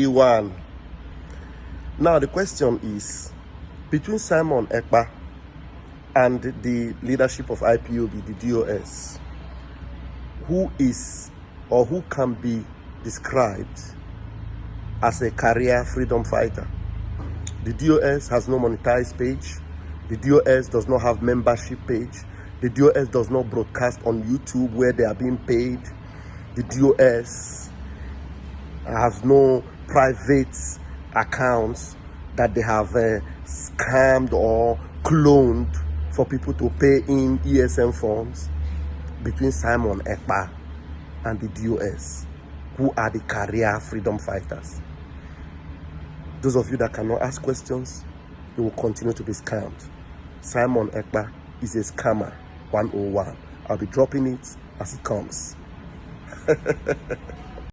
one. Now the question is, between Simon Ekpa and the leadership of IPOB, the DOS, who is or who can be described as a career freedom fighter? The DOS has no monetized page. The DOS does not have membership page. The DOS does not broadcast on YouTube where they are being paid. The DOS has no private accounts that they have scammed or cloned for people to pay in ESM funds. Between Simon Ekpa and the DOS, who are the career freedom fighters? Those of you that cannot ask questions, you will continue to be scammed. Simon Ekpa is a scammer 101. I'll be dropping it as it comes.